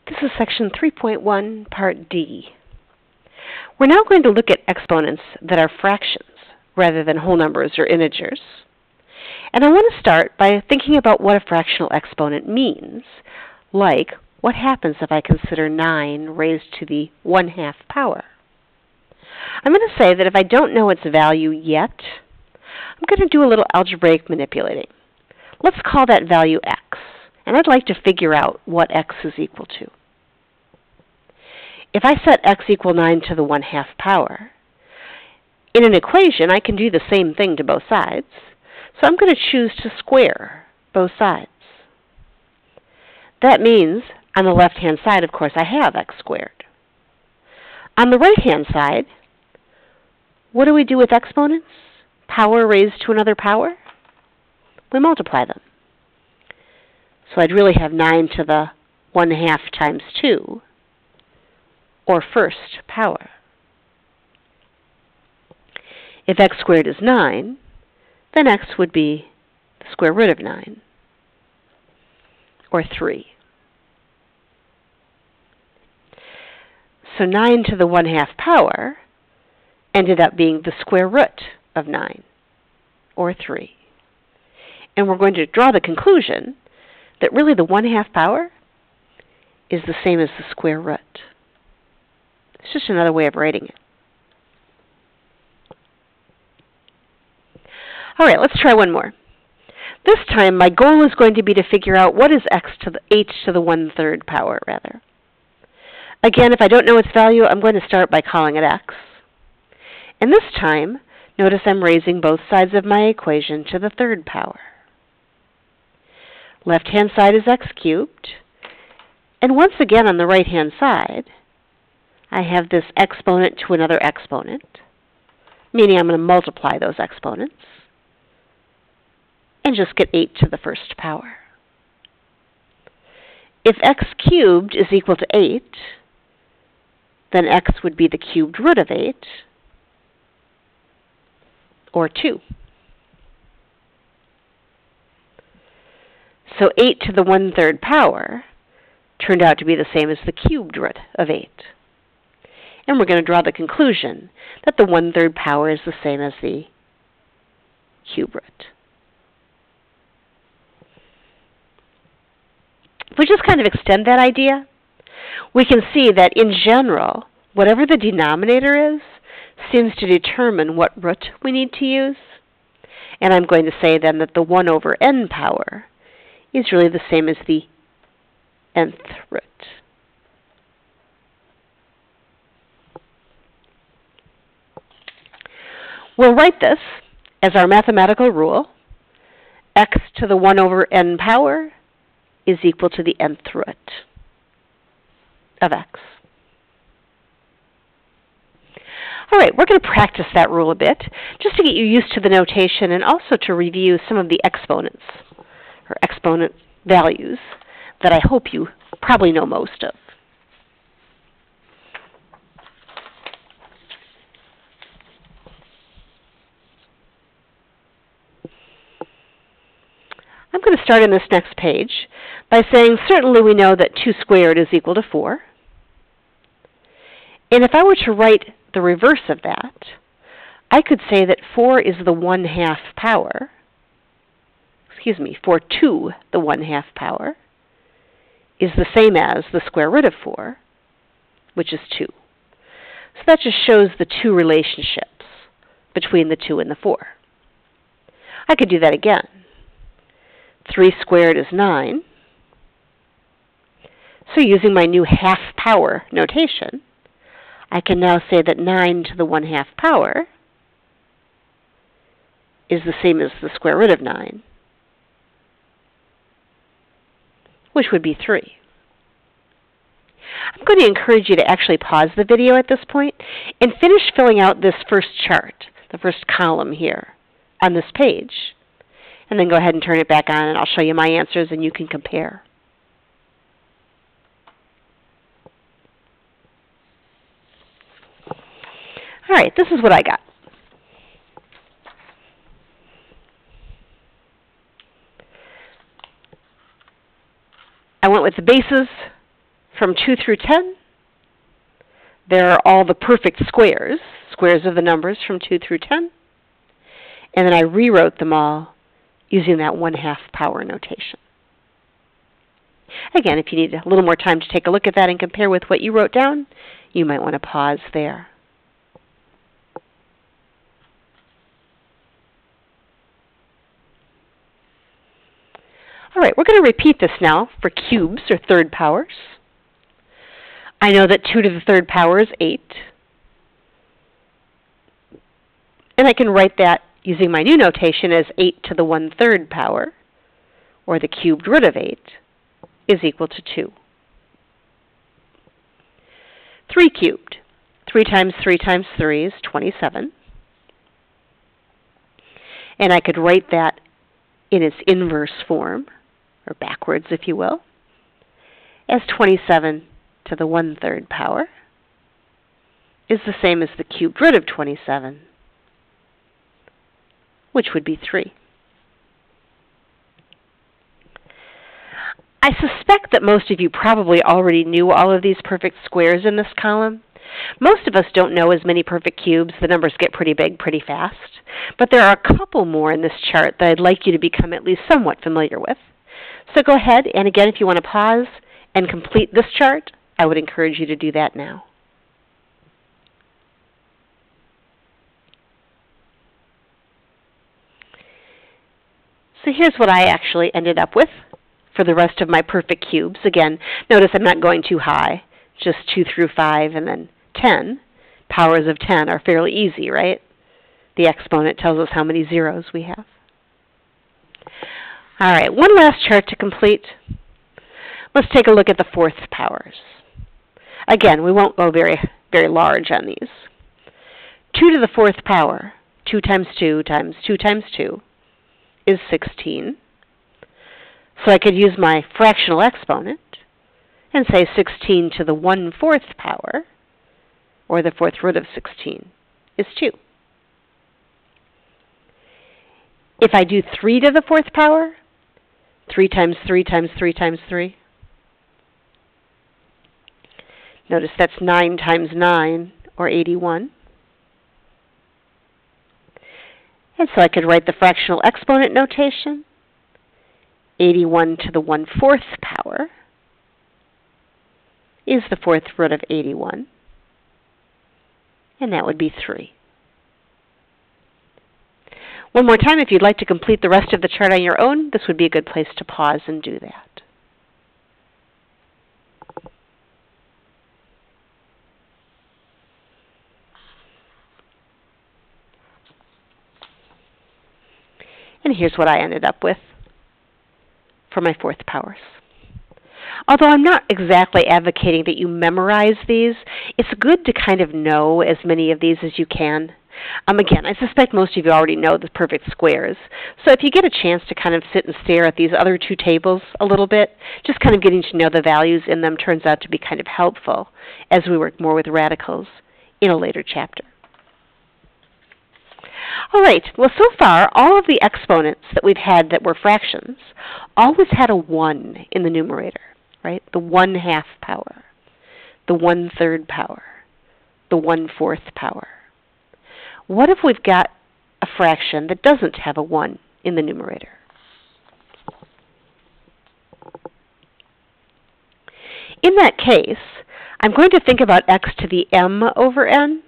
This is section 3.1, part D. We're now going to look at exponents that are fractions rather than whole numbers or integers. And I want to start by thinking about what a fractional exponent means, like what happens if I consider 9 raised to the 1/2 power. I'm going to say that if I don't know its value yet, I'm going to do a little algebraic manipulating. Let's call that value x, and I'd like to figure out what x is equal to. If I set x equal 9 to the 1/2 power, in an equation I can do the same thing to both sides, so I'm going to choose to square both sides. That means on the left-hand side, of course, I have x squared. On the right-hand side, what do we do with exponents? Power raised to another power? We multiply them. So I'd really have 9 to the 1/2 times 2, or first power. If x squared is 9, then x would be the square root of 9, or 3. So 9 to the 1/2 power ended up being the square root of 9, or 3. And we're going to draw the conclusion that really the 1/2 power is the same as the square root. It's just another way of writing it. All right, let's try one more. This time, my goal is going to be to figure out what is h to the 1/3 power, rather. Again, if I don't know its value, I'm going to start by calling it x. And this time, notice I'm raising both sides of my equation to the 3rd power. Left-hand side is x cubed. And once again, on the right-hand side, I have this exponent to another exponent, meaning I'm going to multiply those exponents and just get 8 to the 1st power. If x cubed is equal to 8, then x would be the cubed root of 8, or 2. So 8 to the 1/3 power turned out to be the same as the cubed root of 8. And we're going to draw the conclusion that the 1/3 power is the same as the cube root. If we just kind of extend that idea, we can see that in general, whatever the denominator is, seems to determine what root we need to use. And I'm going to say then that the 1/n power is really the same as the nth root. We'll write this as our mathematical rule. X to the 1/n power is equal to the nth root of x. All right, we're going to practice that rule a bit, just to get you used to the notation and also to review some of the exponents, or exponent values, that I hope you probably know most of. I'm going to start on this next page by saying certainly we know that 2 squared is equal to 4. And if I were to write the reverse of that, I could say that 4 is the 1/2 power. 4 to the 1/2 power is the same as the square root of 4, which is 2. So that just shows the two relationships between the 2 and the 4. I could do that again. 3 squared is 9. So using my new 1/2 power notation, I can now say that 9 to the 1/2 power is the same as the square root of 9, which would be 3. I'm going to encourage you to actually pause the video at this point and finish filling out this first chart, the first column here on this page, and then go ahead and turn it back on, and I'll show you my answers and you can compare. All right, this is what I got. I went with the bases from 2 through 10, there are all the perfect squares, squares of the numbers from 2 through 10, and then I rewrote them all using that 1/2 power notation. Again, if you need a little more time to take a look at that and compare with what you wrote down, you might want to pause there. All right, we're going to repeat this now for cubes, or third powers. I know that 2 to the third power is 8. And I can write that using my new notation as 8 to the 1/3 power, or the cubed root of 8, is equal to 2. 3 cubed. 3 times 3 times 3 is 27. And I could write that in its inverse form, or backwards if you will, as 27 to the 1/3 power is the same as the cubed root of 27, which would be 3. I suspect that most of you probably already knew all of these perfect squares in this column. Most of us don't know as many perfect cubes. The numbers get pretty big pretty fast. But there are a couple more in this chart that I'd like you to become at least somewhat familiar with. So go ahead, and again, if you want to pause and complete this chart, I would encourage you to do that now. So here's what I actually ended up with for the rest of my perfect cubes. Again, notice I'm not going too high, just 2 through 5 and then 10. Powers of 10 are fairly easy, right? The exponent tells us how many zeros we have. All right, one last chart to complete. Let's take a look at the fourth powers. Again, we won't go very large on these. 2 to the fourth power, 2 times 2 times 2 times 2, is 16. So I could use my fractional exponent and say 16 to the 1/4 power, or the fourth root of 16, is 2. If I do 3 to the fourth power, 3 times 3 times 3 times 3, notice that's 9 times 9, or 81. And so I could write the fractional exponent notation. 81 to the 1/4 power is the fourth root of 81, and that would be 3. One more time, if you'd like to complete the rest of the chart on your own, this would be a good place to pause and do that. And here's what I ended up with for my fourth powers. Although I'm not exactly advocating that you memorize these, it's good to kind of know as many of these as you can. Again, I suspect most of you already know the perfect squares. So if you get a chance to kind of sit and stare at these other two tables a little bit, just kind of getting to know the values in them turns out to be kind of helpful as we work more with radicals in a later chapter. All right, well, so far, all of the exponents that we've had that were fractions always had a 1 in the numerator, right? The 1/2 power, the 1/3 power, the 1/4 power. What if we've got a fraction that doesn't have a 1 in the numerator? In that case, I'm going to think about x to the m over n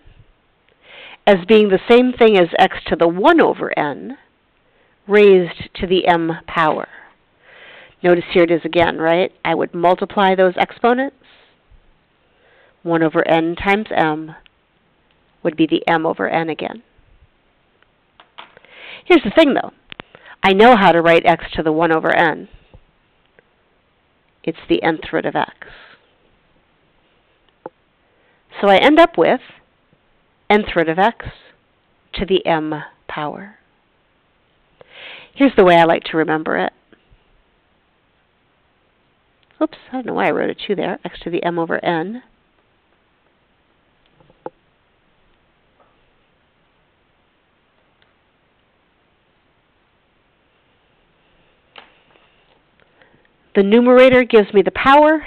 as being the same thing as x to the 1 over n raised to the m power. Notice here it is again, right? I would multiply those exponents. 1 over n times m would be the m over n again. Here's the thing, though. I know how to write x to the 1 over n. It's the nth root of x. So I end up with nth root of x to the m power. Here's the way I like to remember it. Oops, I don't know why I wrote a 2 there. X to the m over n. The numerator gives me the power,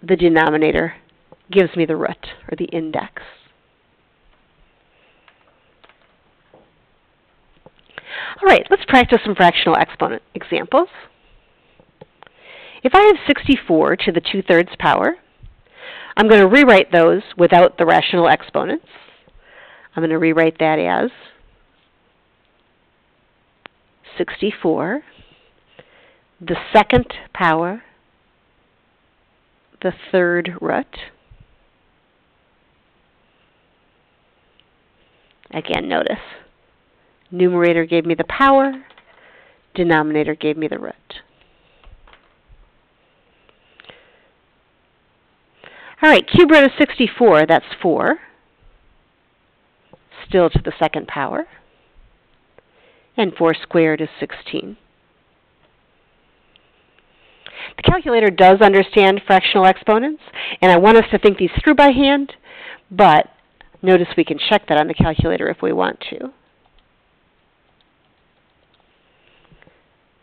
the denominator gives me the root, or the index. All right, let's practice some fractional exponent examples. If I have 64 to the 2/3 power, I'm going to rewrite those without the rational exponents. I'm going to rewrite that as 64, the 2nd power, the 3rd root. Again, notice, numerator gave me the power, denominator gave me the root. All right, cube root of 64, that's 4, still to the 2nd power, and 4 squared is 16. The calculator does understand fractional exponents, and I want us to think these through by hand, but notice we can check that on the calculator if we want to.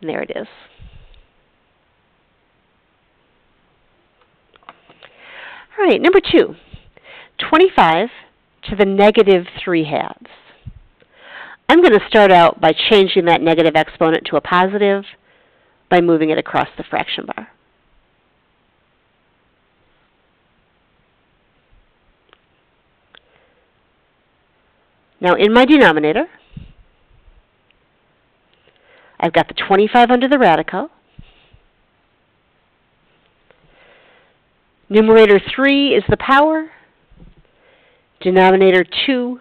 And there it is. All right, number 2, 25 to the negative 3/2. I'm going to start out by changing that negative exponent to a positive by moving it across the fraction bar. Now in my denominator, I've got the 25 under the radical. Numerator 3 is the power. Denominator 2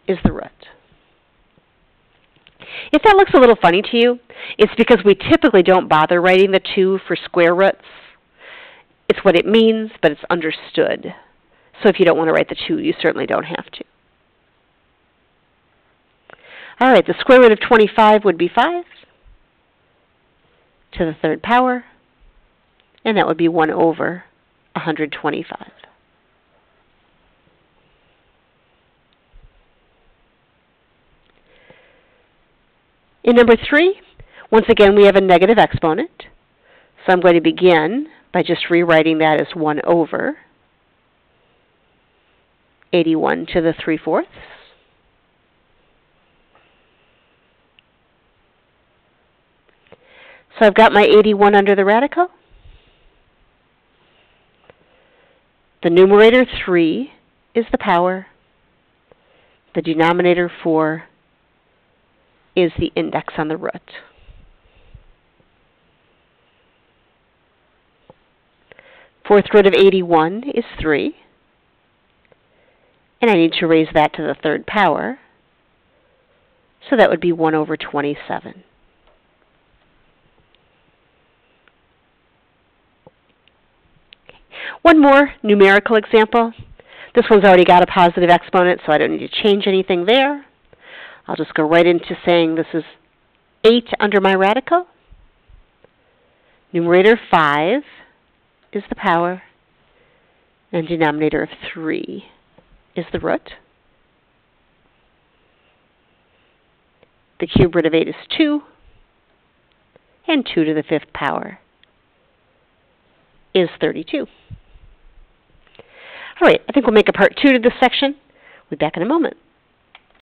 is the root. If that looks a little funny to you, it's because we typically don't bother writing the 2 for square roots. It's what it means, but it's understood. So if you don't want to write the 2, you certainly don't have to. All right, the square root of 25 would be 5 to the 3rd power, and that would be 1 over 125. In number 3, once again, we have a negative exponent. So I'm going to begin by just rewriting that as 1 over 81 to the 3/4. So I've got my 81 under the radical. The numerator 3 is the power. The denominator 4 is the index on the root. Fourth root of 81 is 3. And I need to raise that to the 3rd power. So that would be 1 over 27. One more numerical example. This one's already got a positive exponent, so I don't need to change anything there. I'll just go right into saying this is 8 under my radical. Numerator 5 is the power, and denominator of 3 is the root. The cube root of 8 is 2, and 2 to the 5th power is 32. All right, I think we'll make a part 2 to this section. We'll be back in a moment.